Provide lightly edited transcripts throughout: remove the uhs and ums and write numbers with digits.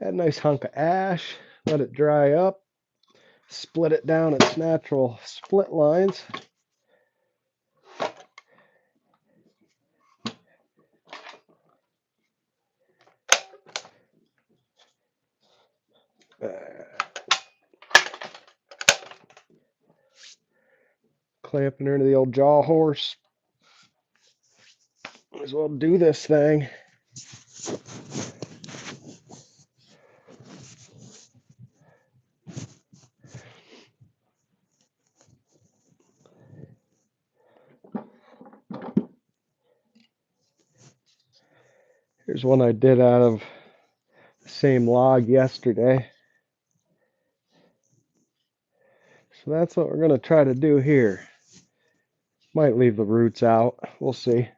Had a nice hunk of ash, let it dry up, split it down its natural split lines. Clamping her into the old jaw horse. Might as well do this thing. Here's one I did out of the same log yesterday. So that's what we're going to try to do here. Might leave the roots out. We'll see.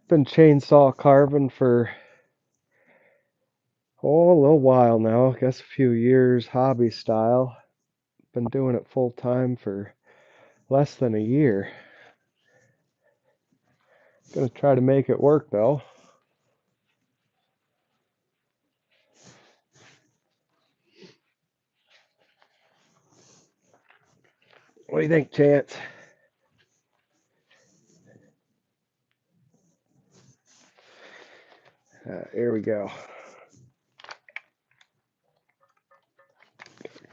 Been chainsaw carving for a little while now. I guess a few years, hobby style. Been doing it full time for less than a year. Gonna try to make it work though. What do you think, Chance? Here we go.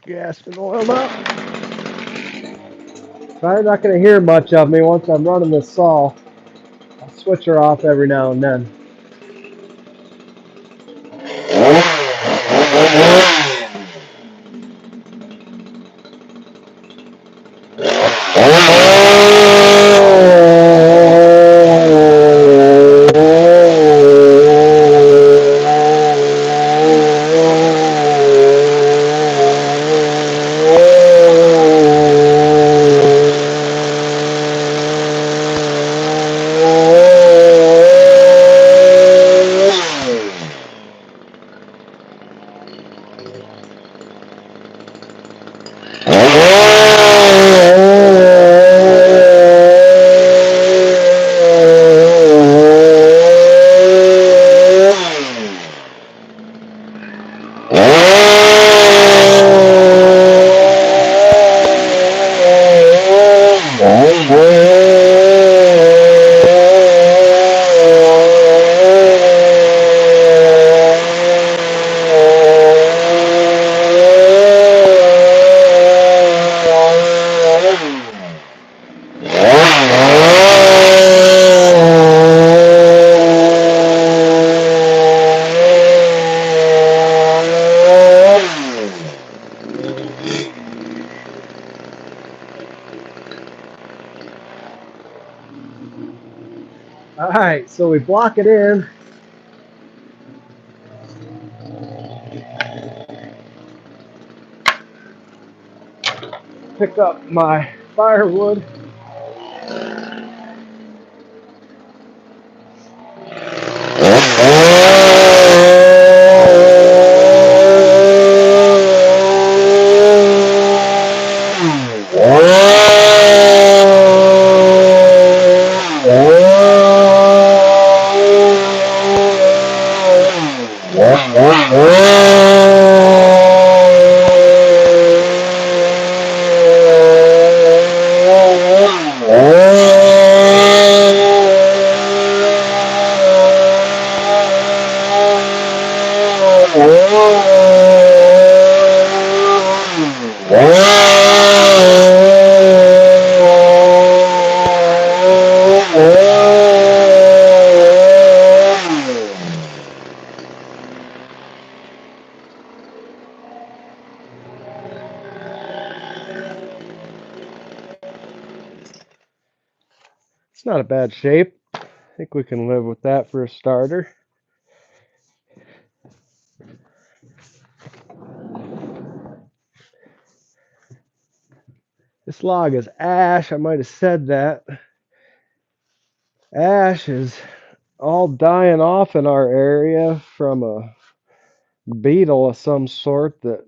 Gas and oil up. Probably not going to hear much of me once I'm running this saw. I'll switch her off every now and then. Alright, so we block it in. Pick up my firewood. It's not a bad shape. I think we can live with that for a starter. This log is ash. I might have said that. ash is all dying off in our area from a beetle of some sort that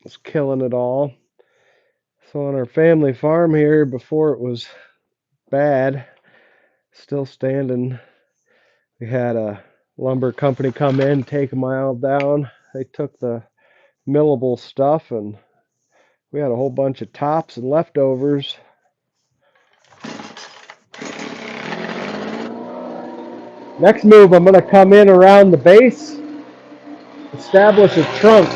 was killing it all. So on our family farm here, before it was bad, still standing, we had a lumber company come in, take them all down. They took the millable stuff, and we had a whole bunch of tops and leftovers. Next move, I'm going to come in around the base, establish a trunk.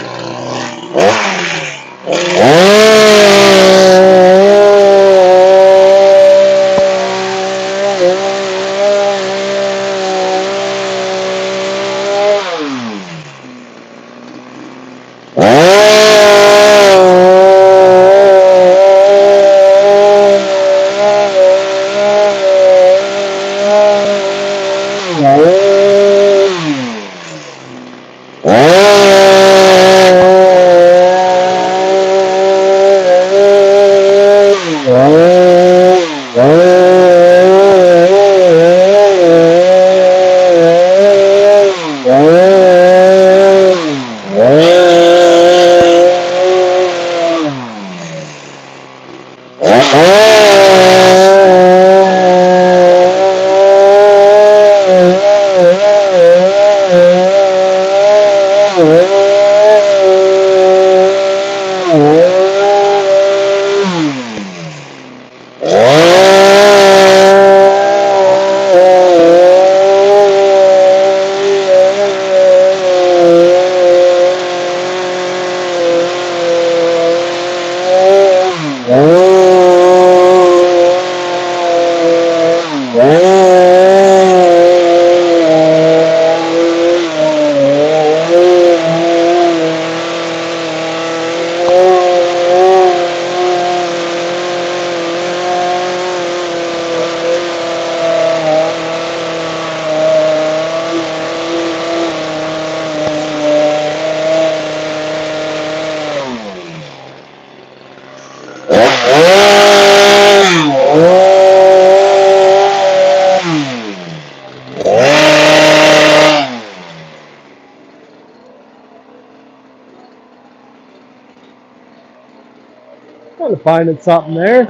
Kind of finding something there.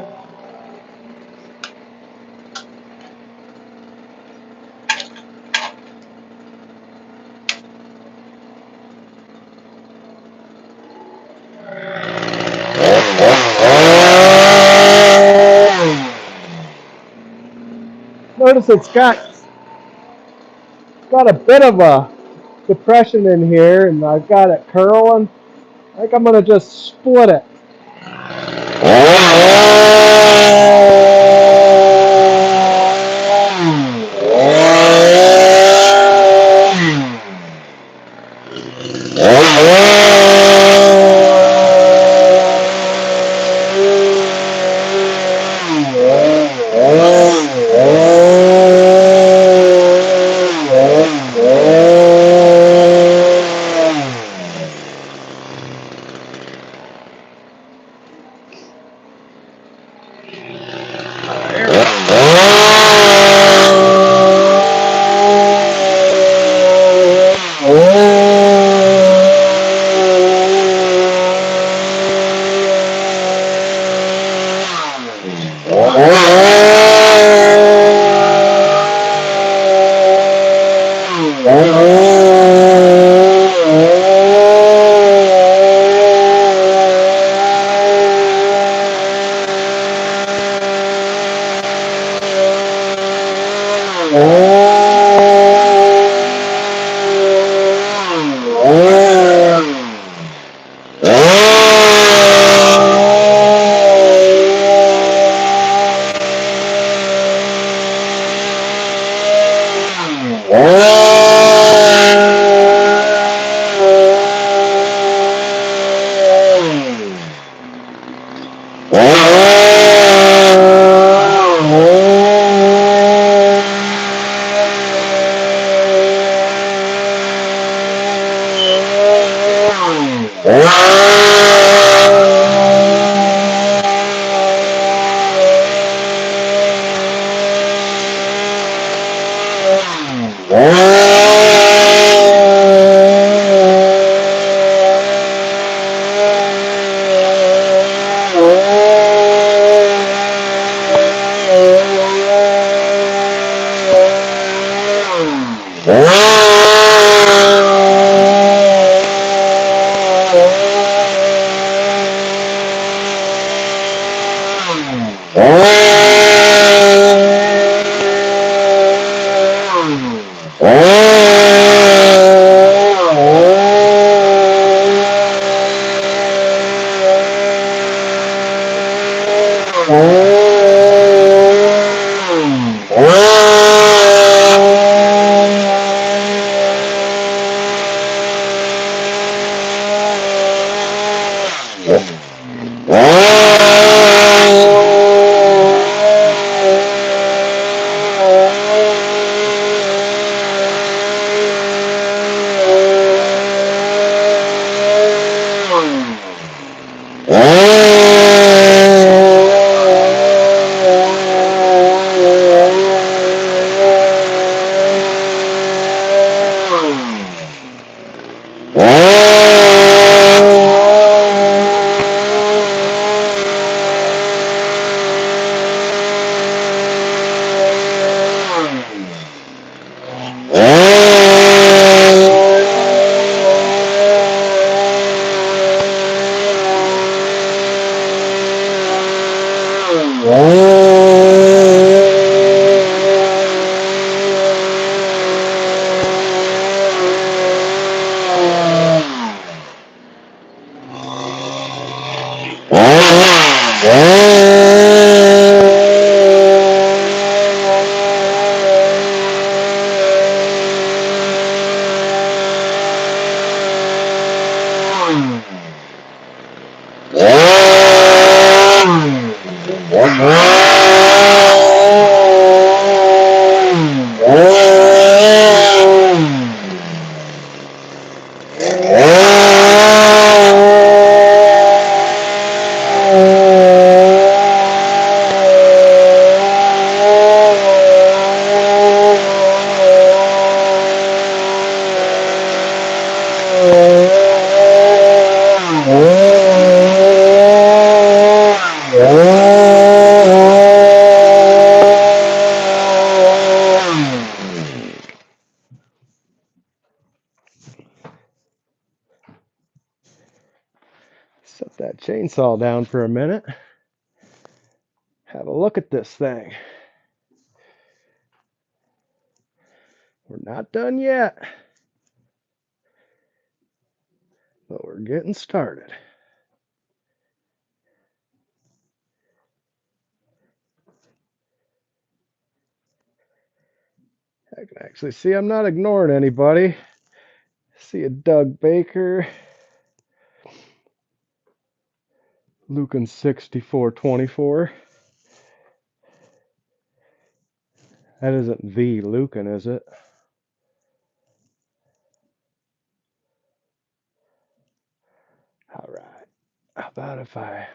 Notice it's got a bit of a depression in here, and I've got it curling. I think I'm going to just split it. Set that chainsaw down for a minute. Have a look at this thing. We're not done yet, but we're getting started. I can actually see I'm not ignoring anybody. See a Doug Baker, Lucan 6424. That isn't the Lucan, is it? All right. How about if I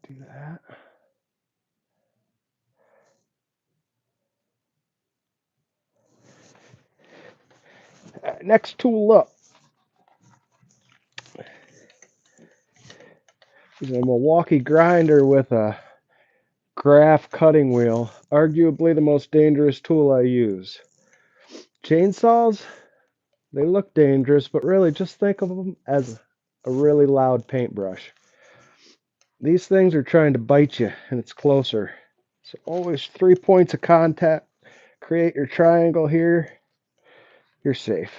do that? All right, next tool up is a Milwaukee grinder with a graph cutting wheel. Arguably the most dangerous tool I use. Chainsaws, they look dangerous, but really just think of them as a really loud paintbrush. These things are trying to bite you, and it's closer. So always 3 points of contact. Create your triangle here. You're safe.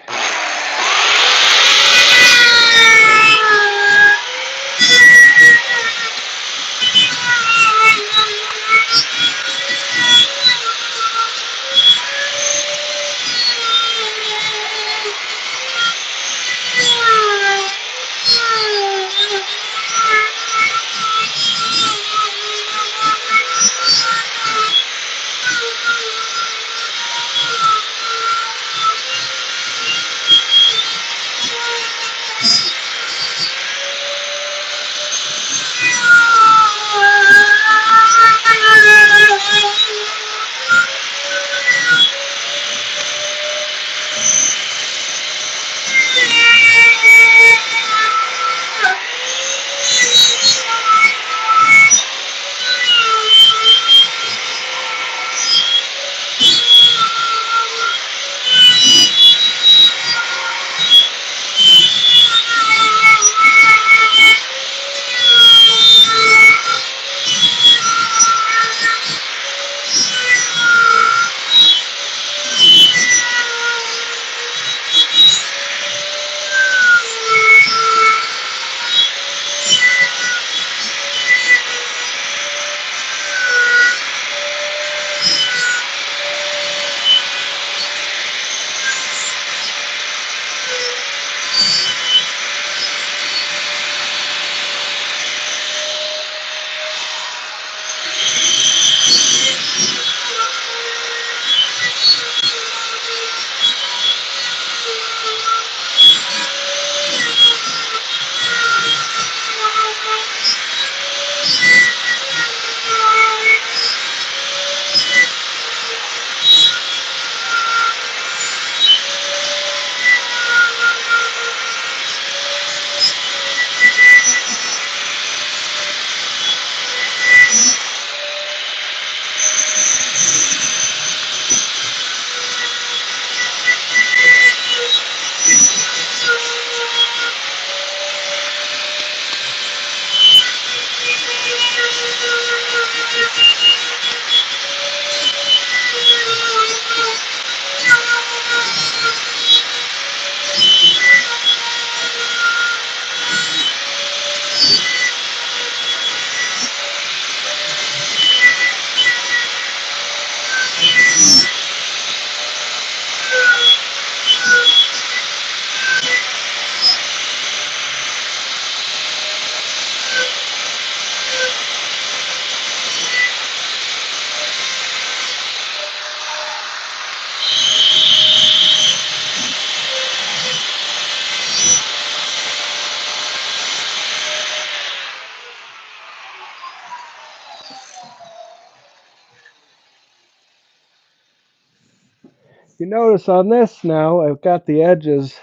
You notice on this now, I've got the edges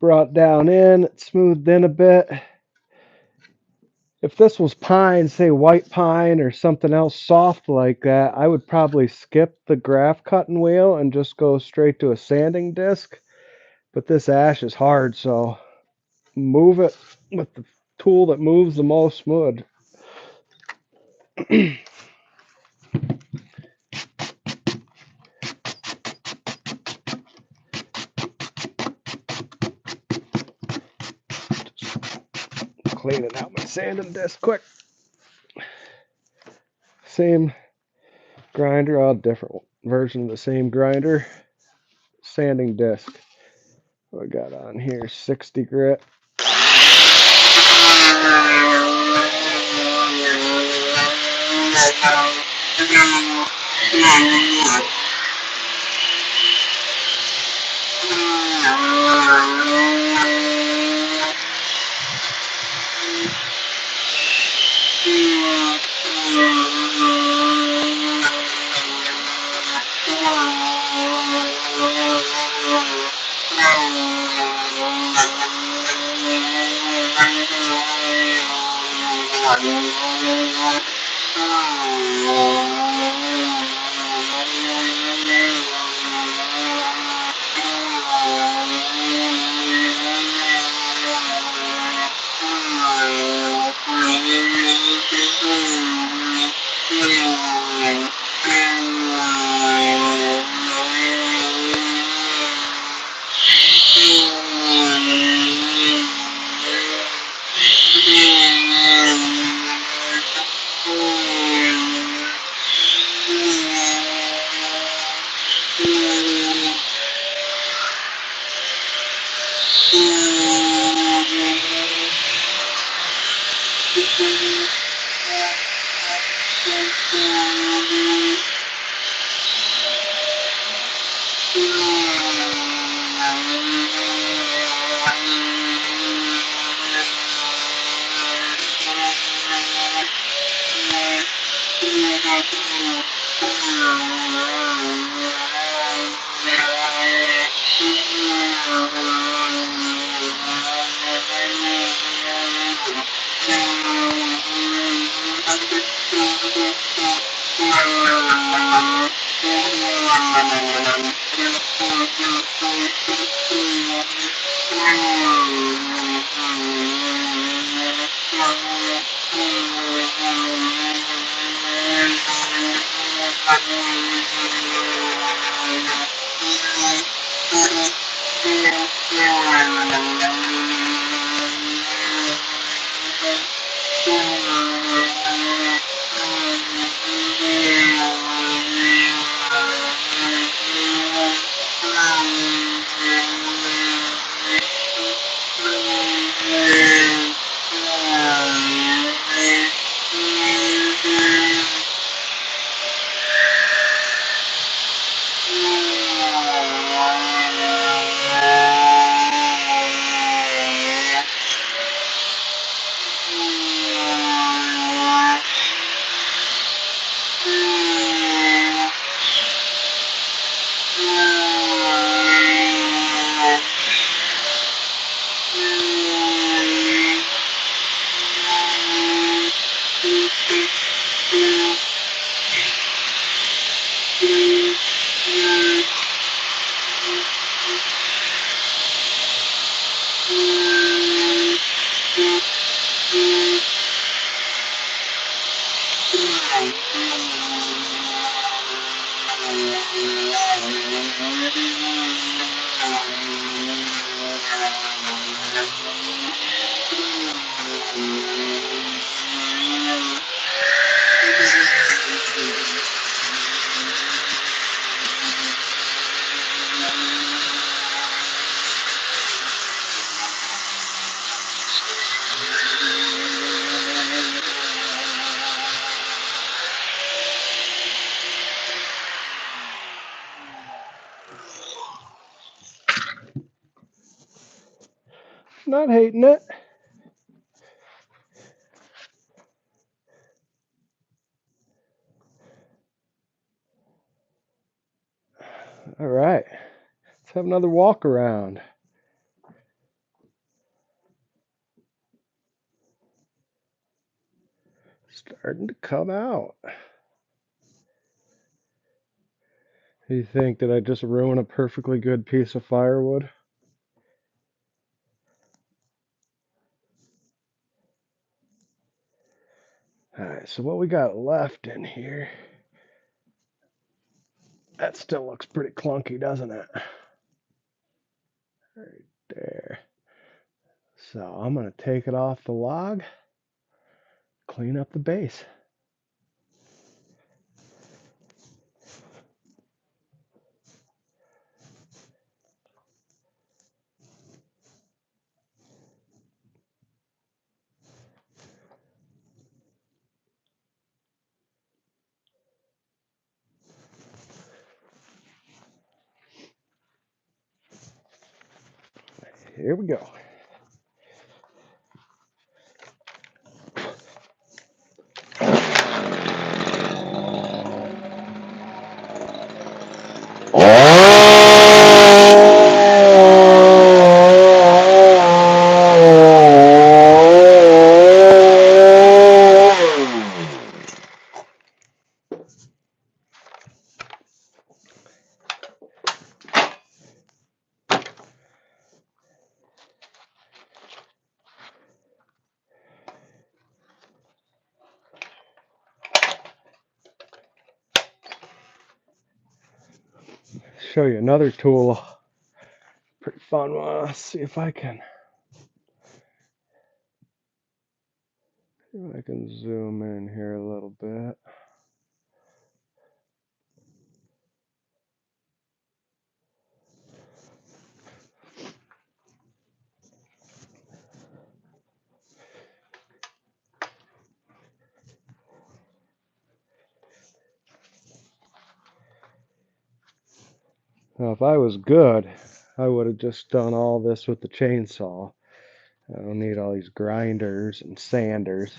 brought down in, it's smoothed in a bit. If this was pine, say white pine or something else soft like that, I would probably skip the graph cutting wheel and just go straight to a sanding disc. But this ash is hard, so move it with the tool that moves the most wood. Cleaning out my sanding disc quick. Same grinder, all different version of the same grinder. Sanding disc. What I got on here? 60 grit. Not hating it. All right. Let's have another walk around. Starting to come out. You think, did I just ruin a perfectly good piece of firewood? Alright, so what we got left in here, that still looks pretty clunky, doesn't it? Right there. So I'm going to take it off the log, clean up the base. Here we go. Show you another tool. Pretty fun one. Let's see if I can zoom in here a little bit. Now, if I was good, I would have just done all this with the chainsaw. I don't need all these grinders and sanders.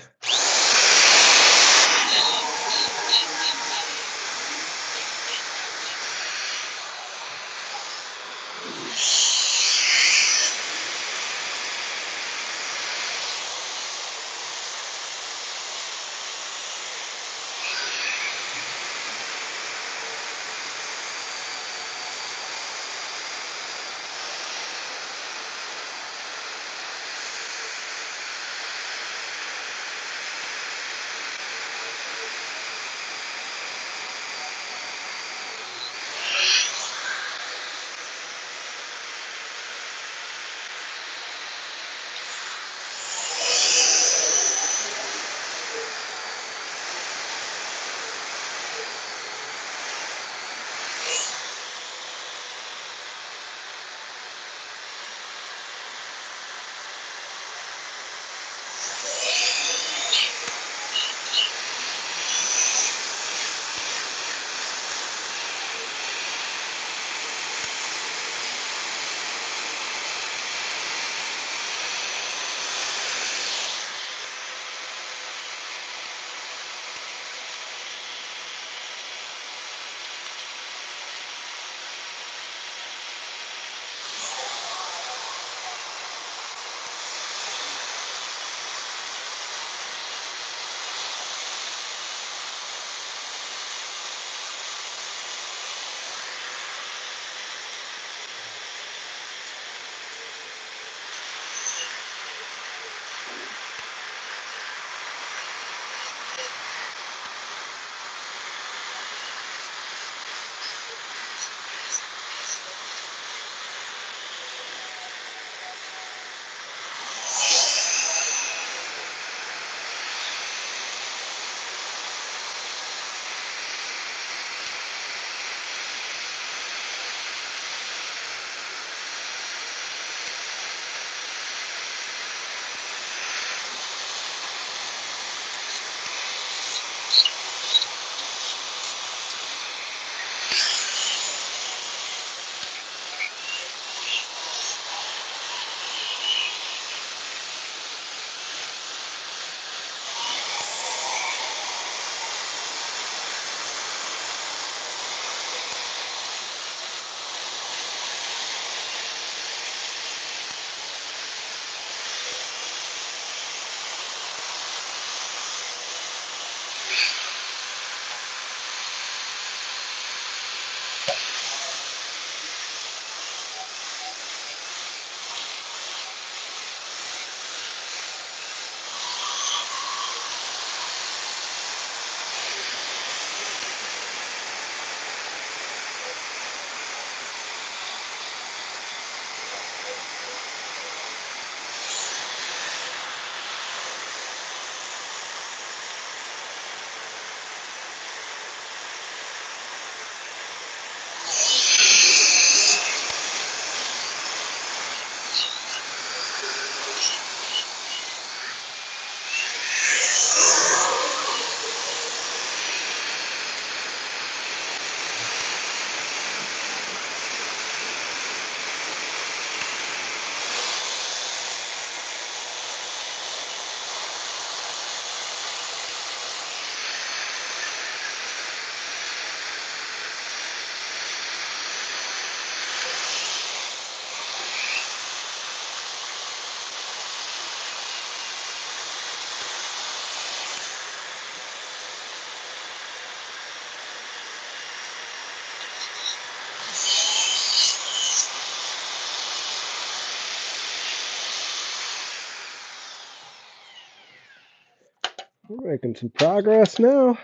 We're making some progress now.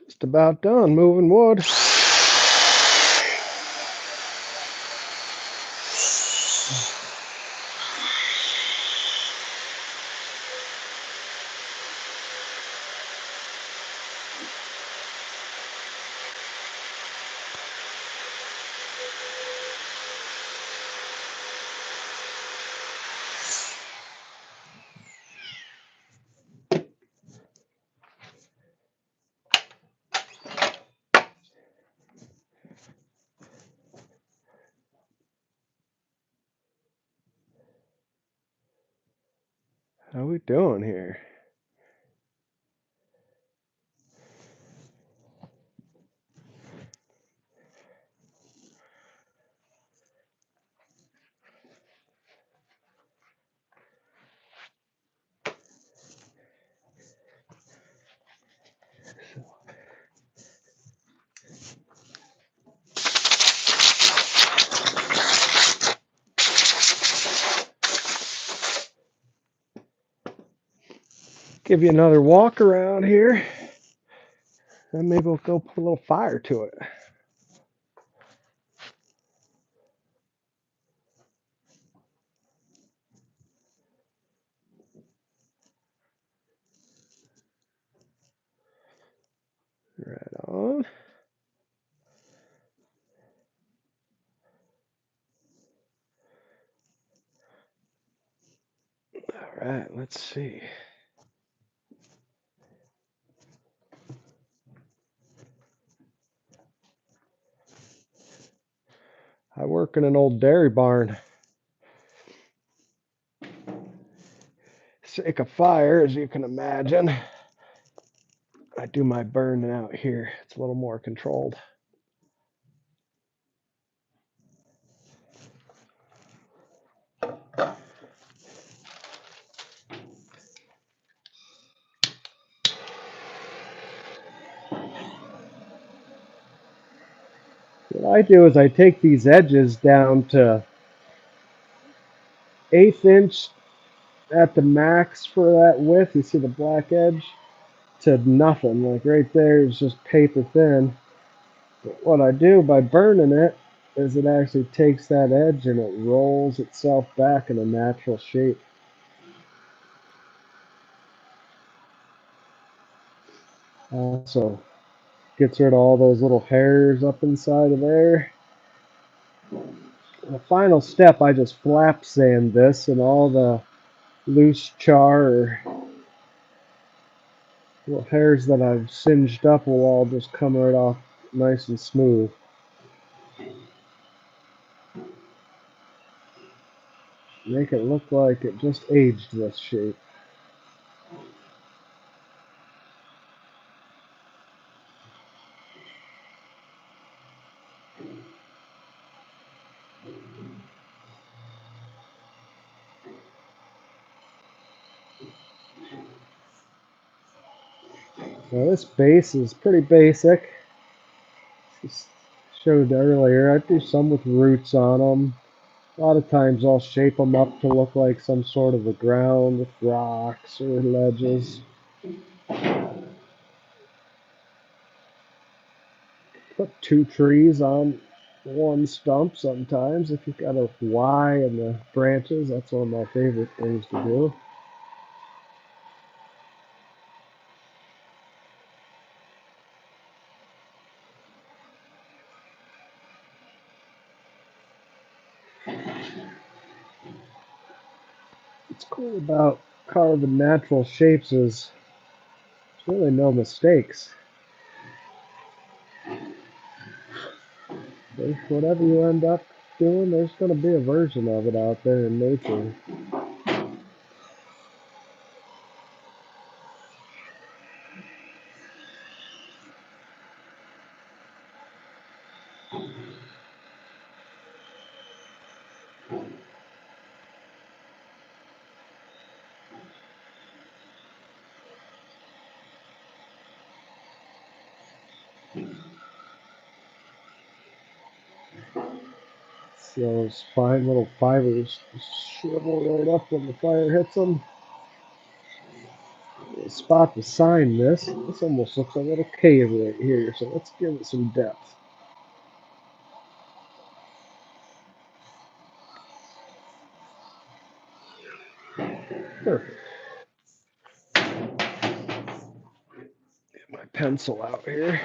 Just about done moving wood. How we doing here? Give you another walk around here, and maybe we'll go put a little fire to it. Right on. All right, let's see. I work in an old dairy barn. Sake of fire, as you can imagine, I do my burning out here. It's a little more controlled. What I do is I take these edges down to 1/8 inch at the max for that width. You see the black edge? To nothing. Like right there is just paper thin. But what I do by burning it is it actually takes that edge and it rolls itself back in a natural shape. Also gets rid of all those little hairs up inside of there. The final step, I just flap sand this, and all the loose char or little hairs that I've singed up will all just come right off nice and smooth. Make it look like it just aged this shape. Now this base is pretty basic. Just showed earlier, I do some with roots on them. A lot of times I'll shape them up to look like some sort of a ground with rocks or ledges. Put 2 trees on one stump sometimes. If you've got a Y in the branches, that's one of my favorite things to do. What's cool about carving natural shapes is there's really no mistakes. Whatever you end up doing, there's going to be a version of it out there in nature. So those fine little fibers shrivel right up when the fire hits them. spot to sign this. This almost looks like a little cave right here, so let's give it some depth. Perfect. Get my pencil out here.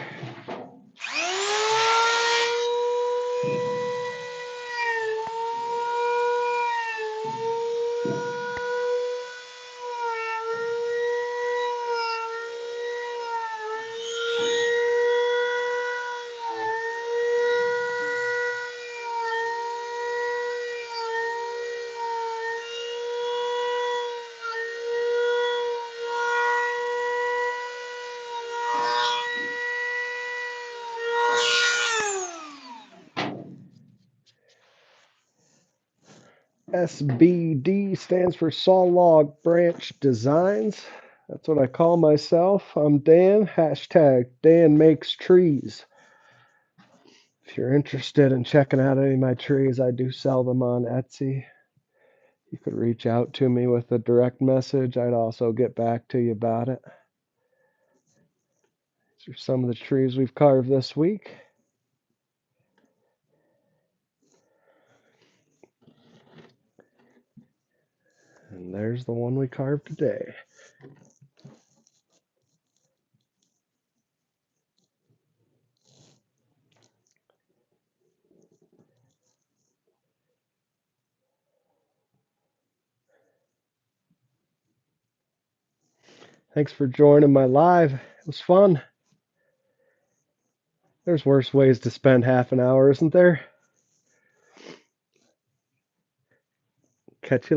SBD stands for Saw Log Branch Designs. That's what I call myself. I'm Dan. Hashtag DanMakesTrees. If you're interested in checking out any of my trees, I do sell them on Etsy. You could reach out to me with a direct message. I'd also get back to you about it. These are some of the trees we've carved this week. And there's the one we carved today. Thanks for joining my live. It was fun. There's worse ways to spend half an hour, isn't there? Catch you